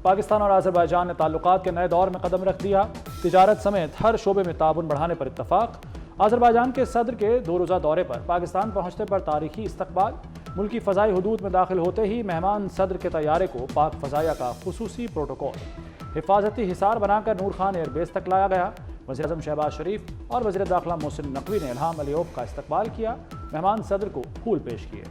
पाकिस्तान और आज़रबाईजान ने ताल्लुकात के नए दौर में कदम रख दिया। तिजारत समेत हर शोबे में ताउन बढ़ाने पर इत्तफाक। आज़रबाईजान के सदर के 2 रोज़ा दौरे पर पाकिस्तान पहुंचने पर तारीखी इस्तकबाल। मुल्की फ़ज़ाई हुदूद में दाखिल होते ही मेहमान सदर के तैयारे को पाक फ़ज़ाइया का खुसूसी प्रोटोकॉल। हिफाजती हिसार बनाकर नूर खान एयरबेस तक लाया गया। वज़ीर आज़म शहबाज शरीफ और वज़ीर दाखिला मोहसिन नकवी ने इल्हाम अलीओफ का इस्तकबाल किया। मेहमान सदर को फूल पेश किए।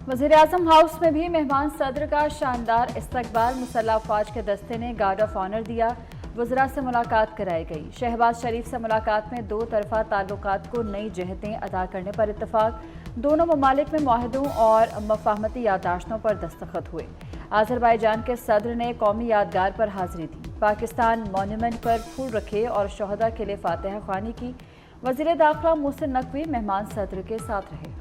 वज़ीर आज़म हाउस में भी मेहमान सदर का शानदार इस्तकबाल। मुसल्लह अफ़वाज के दस्ते ने गार्ड ऑफ ऑनर दिया। वज़रा से मुलाकात कराई गई। शहबाज शरीफ से मुलाकात में 2 तरफ़ा ताल्लुकात को नई जहतें अदा करने पर इत्तफाक। दोनों ममालिक में मुआहदों और मफाहमती याददाश्तों पर दस्तखत हुए। आज़रबाईजान के सदर ने कौमी यादगार पर हाज़िरी दी। पाकिस्तान मॉन्यूमेंट पर फूल रखे और शहदा के लिए फातिहा ख्वानी की। वज़ीर दाखिला मोहसिन नकवी मेहमान सदर के साथ रहे।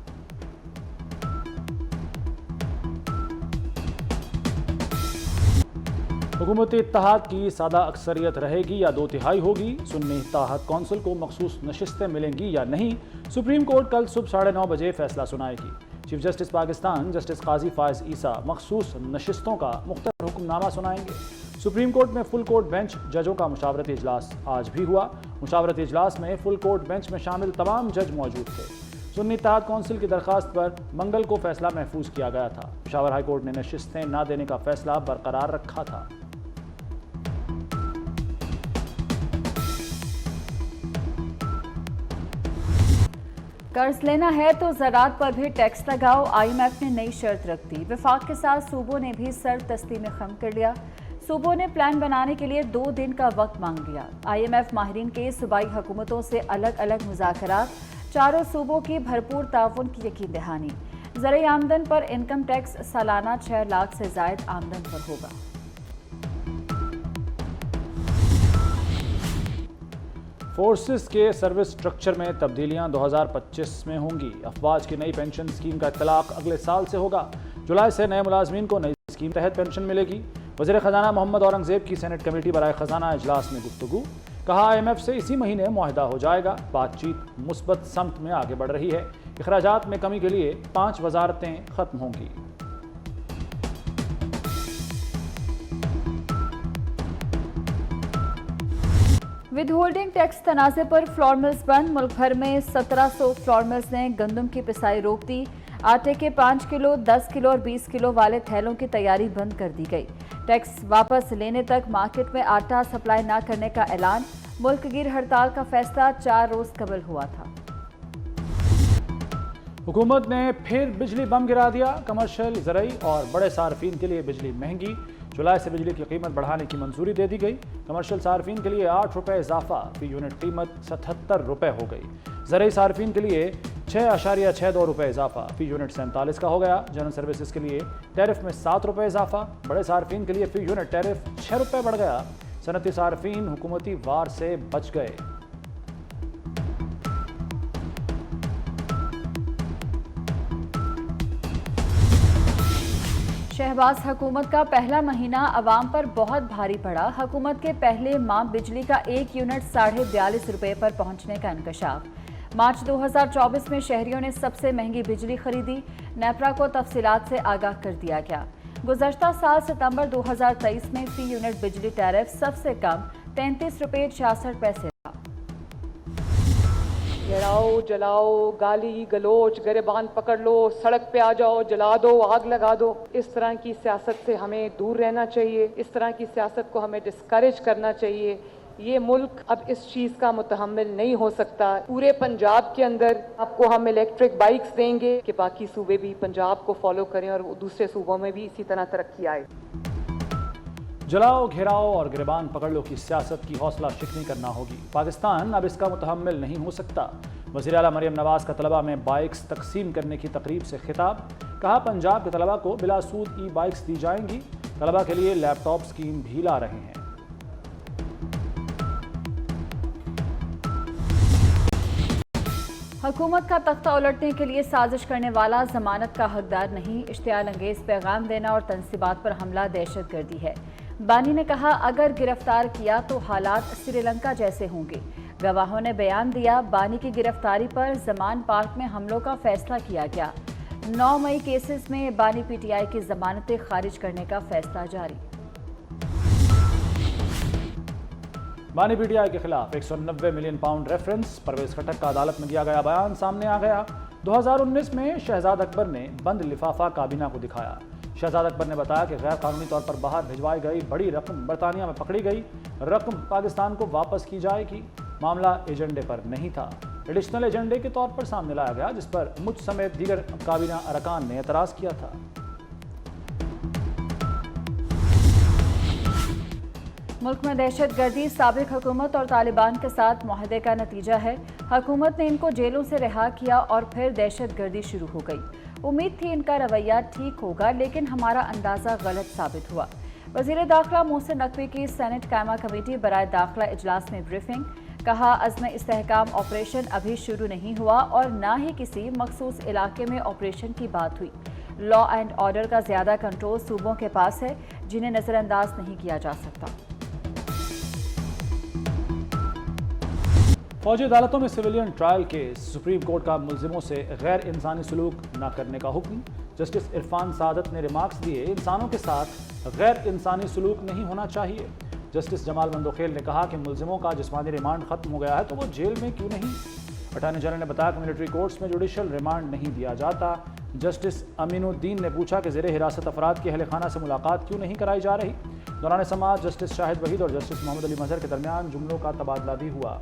हुकूमती इत्तेहाद की सादा अक्सरियत रहेगी या 2 तिहाई होगी। सुन्नी इत्तेहाद कौंसिल को मखसूस नशिस्तें मिलेंगी या नहीं, सुप्रीम कोर्ट कल सुबह 9:30 बजे फैसला सुनाएगी। चीफ जस्टिस पाकिस्तान जस्टिस काजी फायज ईसा मखसूस नशिस्तों का मुख्तसर हुक्मनामा सुनाएंगे। सुप्रीम कोर्ट में फुल कोर्ट बेंच जजों का मुशावरती इजलास आज भी हुआ। मुशावरती इजलास में फुल कोर्ट बेंच में शामिल तमाम जज मौजूद थे। सुन्नी इत्तेहाद कौंसिल की दरखास्त पर मंगल को फैसला महफूज किया गया था। पेशावर हाई कोर्ट ने नशिस्तें न देने का फैसला बरकरार रखा था। कर्ज लेना है तो ज़राअत पर भी टैक्स लगाओ। IMF ने नई शर्त रख दी। वफाक के साथ सूबों ने भी सरदस्ती में खम कर लिया। सूबों ने प्लान बनाने के लिए 2 दिन का वक्त मांग लिया। IMF माहिरीन के सूबाई हुकूमतों से अलग अलग मुज़ाकरात। चारों सूबों की भरपूर ताउन की यकीन दहानी। ज़राई आमदन पर इनकम टैक्स सालाना 6 लाख से ज़ायद आमदन पर होगा। फोर्सेस के सर्विस स्ट्रक्चर में तब्दीलियां 2025 में होंगी। अफवाज की नई पेंशन स्कीम का इत्तलाक अगले साल से होगा। जुलाई से नए मुलाजमीन को नई स्कीम तहत पेंशन मिलेगी। वज़ीर ख़जाना मोहम्मद औरंगज़ेब की सेनेट कमेटी बराए ख़जाना इजलास में गुफ्तगू। कहा IMF से इसी महीने मुआहदा हो जाएगा। बातचीत मुस्बत समत में आगे बढ़ रही है। अखराजात में कमी के लिए 5 वजारतें खत्म होंगी। विद होल्डिंग टैक्स तनाज़े पर फ्लोर मिल्स बंद। मुल्क भर में 1700 फ्लोर मिल्स ने गंदम की पिसाई रोक दी। आटे के 5 किलो, 10 किलो और 20 किलो वाले थैलों की तैयारी बंद कर दी गई। टैक्स वापस लेने तक मार्केट में आटा सप्लाई न करने का ऐलान। मुल्क गिर हड़ताल का फैसला 4 रोज कबल हुआ था। हुकूमत ने फिर बिजली बम गिरा दिया। कमर्शियल, ज़रई और बड़े सार्फिन के लिए बिजली महंगी। जुलाई से बिजली की कीमत बढ़ाने की मंजूरी दे दी गई। कमर्शियल सार्फिन के लिए 8 रुपये इजाफा, फी यूनिट कीमत 77 रुपये हो गई। ज़रई सार्फिन के लिए 6.62 रुपये इजाफा, फी यूनिट 47 का हो गया। जनरल सर्विसेज के लिए टैरिफ में 7 रुपये इजाफा। बड़े सार्फिन के लिए फी यूनिट टैरिफ 6 रुपये बढ़ गया। सनती सार्फिन हुकूमती वार से बच गए। शहबाज हुकूमत का पहला महीना अवाम पर बहुत भारी पड़ा। हुकूमत के पहले माह बिजली का 1 यूनिट 42.5 रुपये पर पहुंचने का इंकशाफ। मार्च 2024 में शहरियों ने सबसे महंगी बिजली खरीदी। नेपरा को तफसीलात से आगाह कर दिया गया। गुज़श्ता साल सितंबर 2023 में फी यूनिट बिजली टैरिफ सबसे कम 33 रुपये 66 पैसे था। घेराओ, जलाओ, गाली गलोच, गिरबान पकड़ लो, सड़क पे आ जाओ, जला दो, आग लगा दो, इस तरह की सियासत से हमें दूर रहना चाहिए। इस तरह की सियासत को हमें डिस्करेज करना चाहिए। ये मुल्क अब इस चीज़ का मुतहम्मिल नहीं हो सकता। पूरे पंजाब के अंदर आपको हम इलेक्ट्रिक बाइक्स देंगे कि बाकी सूबे भी पंजाब को फॉलो करें और दूसरे सूबों में भी इसी तरह तरक्की आए। जलाओ, घेराओ और गिरबान पकड़ लो की सियासत की हौसला शिकनी करना होगी। पाकिस्तान अब इसका मुतहम्मिल नहीं हो सकता। वज़ीर आला मरियम नवाज का तलबा में बाइक्स तकसीम करने की तकरीब से खिताब। कहा पंजाब के तलबा को बिलासूद ई-बाइक्स दी जाएंगी। तलबा के लिए लैपटॉप स्कीम भी ला रहे हैं। हुकूमत का तख्ता उलटने के लिए साजिश करने वाला जमानत का हकदार नहीं। इश्तियाल अंगेज पैगाम देना और तनसीबात पर हमला दहशतगर्दी है। बानी ने कहा अगर गिरफ्तार किया तो हालात श्रीलंका जैसे होंगे। गवाहों ने बयान दिया। बानी की गिरफ्तारी पर जमान पार्क में हमलों का फैसला किया गया। 9 मई केसेस में बानी पीटीआई की जमानतें खारिज करने का फैसला जारी। बानी पीटीआई के खिलाफ 190 मिलियन पाउंड रेफरेंस। परवेज खटक का अदालत में दिया गया बयान सामने आ गया। 2019 में शहजाद अकबर ने बंद लिफाफा काबीना को दिखाया। शहजाद अकबर ने बताया कि गैर कानूनी तौर पर बाहर भिजवाई गई बड़ी रकम बरतानिया में पकड़ी गई। रकम पाकिस्तान को वापस की जाएगी। मामला एजेंडे पर नहीं था, एडिशनल एजेंडे के तौर पर सामने लाया गया, जिस पर मुझ समेत दीगर काबीना अरकान ने एतराज किया था। मुल्क में दहशतगर्दी साबिक हुकूमत और तालिबान के साथ मुआहदे का नतीजा है। हुकूमत ने इनको जेलों से रिहा किया और फिर दहशतगर्दी शुरू हो गई। उम्मीद थी इनका रवैया ठीक होगा, लेकिन हमारा अंदाज़ा गलत साबित हुआ। वज़ीर दाखिला मोहसिन नकवी की सेनेट कायमा कमेटी बराए दाखिला इजलास में ब्रीफिंग। कहा, अज़्म इस्तेहकाम ऑपरेशन अभी शुरू नहीं हुआ और ना ही किसी मखसूस इलाके में ऑपरेशन की बात हुई। लॉ एंड ऑर्डर का ज़्यादा कंट्रोल सूबों के पास है, जिन्हें नज़रअंदाज नहीं किया जा सकता। फौजी अदालतों में civilian trial case. Supreme court का मुलजिमों से गैर इंसानी सलूक न करने का हुक्म। जस्टिस इरफान सादत ने रिमार्क्स दिए, इंसानों के साथ गैर इंसानी सलूक नहीं होना चाहिए। जस्टिस जमाल मंदोखेल ने कहा कि मुलजिमों का जिस्मानी रिमांड खत्म हो गया है तो वो जेल में क्यों नहीं। अटॉर्नी जनरल ने बताया कि मिलिट्री कोर्ट्स में जुडिशल रिमांड नहीं दिया जाता। जस्टिस अमीनुद्दीन ने पूछा कि ज़ेरे हिरासत अफराद की अहल खाना से मुलाकात क्यों नहीं कराई जा रही। दौरान समाअत जस्टिस शाहिद वहीद और जस्टिस मोहम्मद अली मजहर के दरमियान जुमलों का तबादला भी हुआ।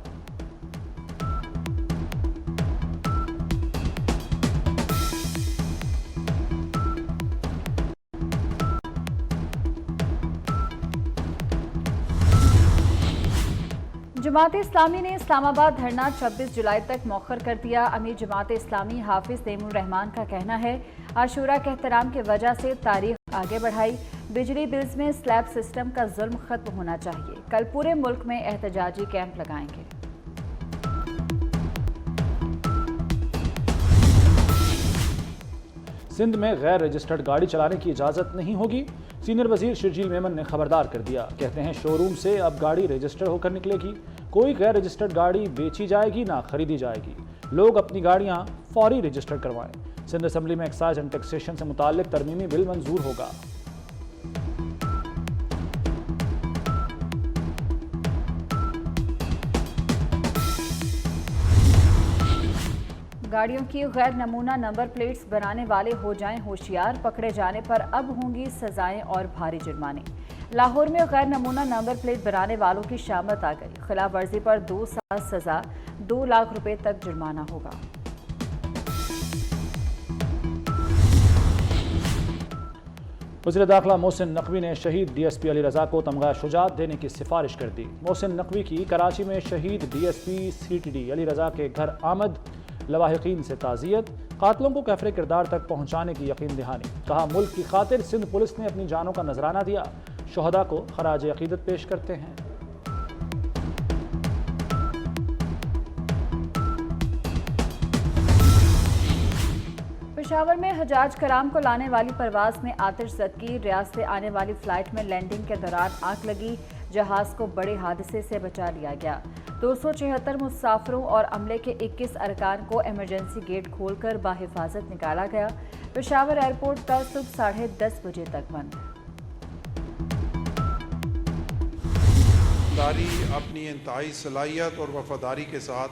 जमात इस्लामी ने इस्लामाबाद धरना 26 जुलाई तक मौखर कर दिया। अमीर जमात इस्लामी हाफिज तैमूर रहमान का कहना है, आशूरा के एहतराम की वजह से तारीख आगे बढ़ाई। बिजली बिल्स में स्लैब सिस्टम का जुल्म खत्म होना चाहिए। कल पूरे मुल्क में एहतजाजी कैंप लगाएंगे। सिंध में गैर रजिस्टर्ड गाड़ी चलाने की इजाज़त नहीं होगी। सीनियर वजीर शर्जील मेमन ने खबरदार कर दिया। कहते हैं शोरूम से अब गाड़ी रजिस्टर होकर निकलेगी। कोई गैर रजिस्टर्ड गाड़ी बेची जाएगी ना खरीदी जाएगी। लोग अपनी गाड़ियां फौरी रजिस्टर करवाएं। सिंध असेंबली में एक्साइज एंड टैक्सेशन से मुताल्लिक तरमीमी बिल मंजूर होगा। गाड़ियों की गैर नमूना नंबर प्लेट्स बनाने वाले हो जाएं होशियार। पकड़े जाने पर अब होंगी सजाएं और भारी जुर्माने। लाहौर में गैर नमूना नंबर प्लेट बनाने वालों की शामत आ गई। खिलाफ वर्जी पर 2 साल सजा, 2 लाख रुपए तक जुर्माना होगा। वज़ीर दाखिला मोहसिन नकवी ने शहीद DSP अली रज़ा को तमगा शुजात देने की सिफारिश कर दी। मोहसिन नकवी की कराची में शहीद DSP CTD अली रज़ा के घर आमद। लवाहिकीन से ताज़ियत। कातलों को कैफरे किरदार तक पहुँचाने की यकीन दहानी। कहा, मुल्क की खातिर सिंध पुलिस ने अपनी जानों का नजराना दिया। शोहदा को खराज अकीदत पेश करते हैं। पेशावर में हजाज कराम को लाने वाली परवाज में आतिश ज़दगी। रियाज से आने वाली फ्लाइट में लैंडिंग के दौरान आग लगी। जहाज को बड़े हादसे से बचा लिया गया। 276 मुसाफिरों और अमले के 21 अरकान को इमरजेंसी गेट खोलकर बाहिफाजत निकाला गया। पेशावर एयरपोर्ट कल सुबह 10:30 बजे तक बंद। अपनी इंतहाई सलाहियत और वफादारी के साथ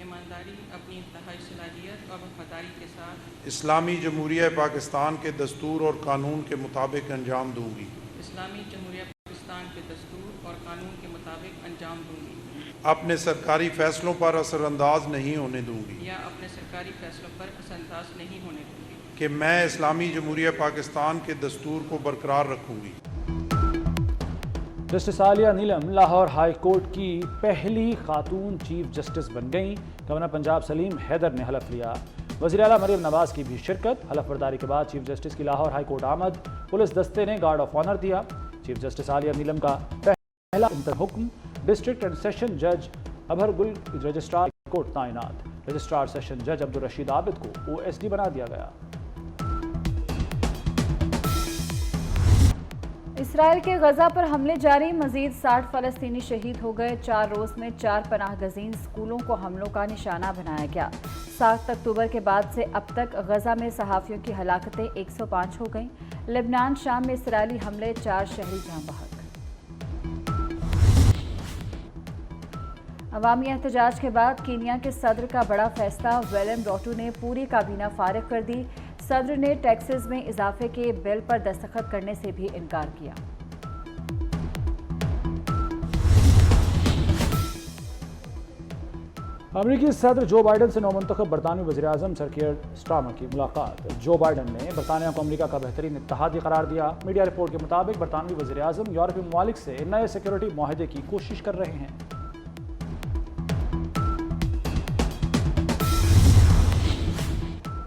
ईमानदारी अपनी इंतहाई सलाहियत और वफादारी के साथ इस्लामी जमहूरिया पाकिस्तान के दस्तूर और कानून के मुताबिक अंजाम दूंगी। इस्लामी जमहूरिया पाकिस्तान के दस्तूर और कानून के मुताबिक अंजाम दूंगी। अपने सरकारी फैसलों पर असरअंदाज नहीं होने दूंगी या अपने सरकारी फैसलों पर असरअंदाज नहीं होने दूंगी कि मैं इस्लामी जमहूरिया पाकिस्तान के दस्तूर को बरकरार रखूंगी। जस्टिस आलिया नीलम लाहौर हाई कोर्ट की पहली खातून चीफ जस्टिस बन गईं। गवर्नर पंजाब सलीम हैदर ने हलफ लिया। वज़ीर आला मरियम नवाज की भी शिरकत। हलफ बर्दारी के बाद चीफ जस्टिस की लाहौर हाई कोर्ट आमद। पुलिस दस्ते ने गार्ड ऑफ ऑनर दिया। चीफ जस्टिस आलिया नीलम का पहला इंतर हुक्म। डिस्ट्रिक्ट एंड सेशन जज अभर गुल रजिस्ट्रार कोर्ट तैनात। रजिस्ट्रार सेशन जज अब्दुल रशीद आबिद को OSD बना दिया गया। इसराइल के गजा पर हमले जारी, मजीद 60 फलस्तीनी शहीद हो गए। 4 रोज में 4 पनाह गजीन स्कूलों को हमलों का निशाना बनाया गया। 7 अक्टूबर के बाद से अब तक गजा में सहाफ़ियों की हलाकतें 105 हो गईं। लेबनान शाम में इसराइली हमले, 4 शहरी जाँ बहक। अवामी एहतजाज के बाद कीनिया के सदर का बड़ा फैसला, विलियम रूटो ने पूरी काबीना फारिग कर दी। सदर ने टैक्सेस में इजाफे के बिल पर दस्तखत करने से भी इनकार किया। अमेरिकी सदर जो बाइडन से नौमुंतखब बरतानवी वज़ीर-ए-आज़म सर कीयर स्टारमर की मुलाकात। जो बाइडन ने बरतानिया को अमेरिका का बेहतरीन इत्तेहादी करार दिया। मीडिया रिपोर्ट के मुताबिक बरतानवी वज़ीर-ए-आज़म यूरोपीय ममालिक से नए सिक्योरिटी मुआहदे की कोशिश कर रहे हैं।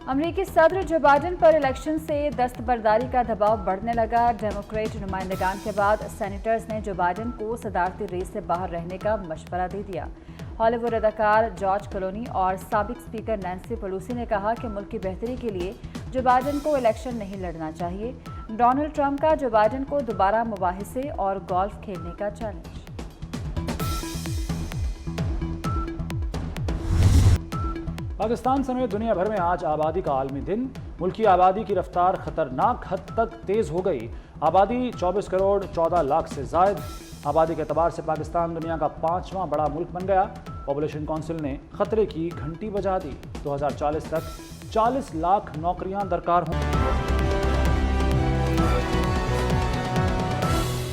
अमेरिकी सदर जो बाइडन पर इलेक्शन से दस्तबरदारी का दबाव बढ़ने लगा। डेमोक्रेट नुमाइंदगान के बाद सेनेटर्स ने जो बाइडन को सदारती रेस से बाहर रहने का मशवरा दे दिया। हॉलीवुड अदाकार जॉर्ज क्लूनी और साबिक स्पीकर नैन्सी पेलोसी ने कहा कि मुल्क की बेहतरी के लिए जो बाइडन को इलेक्शन नहीं लड़ना चाहिए। डोनाल्ड ट्रंप का जो बाइडन को दोबारा मुबाहिसे और गोल्फ खेलने का चैलेंज। पाकिस्तान समेत दुनिया भर में आज आबादी का आलमी दिन। मुल्की आबादी की रफ्तार खतरनाक हद तक तेज हो गई। आबादी 24 करोड़ 14 लाख से जायद। आबादी के एतबार से पाकिस्तान दुनिया का 5वां बड़ा मुल्क बन गया। पॉपुलेशन काउंसिल ने खतरे की घंटी बजा दी। 2040 तक 40 लाख नौकरियां दरकार होंगी।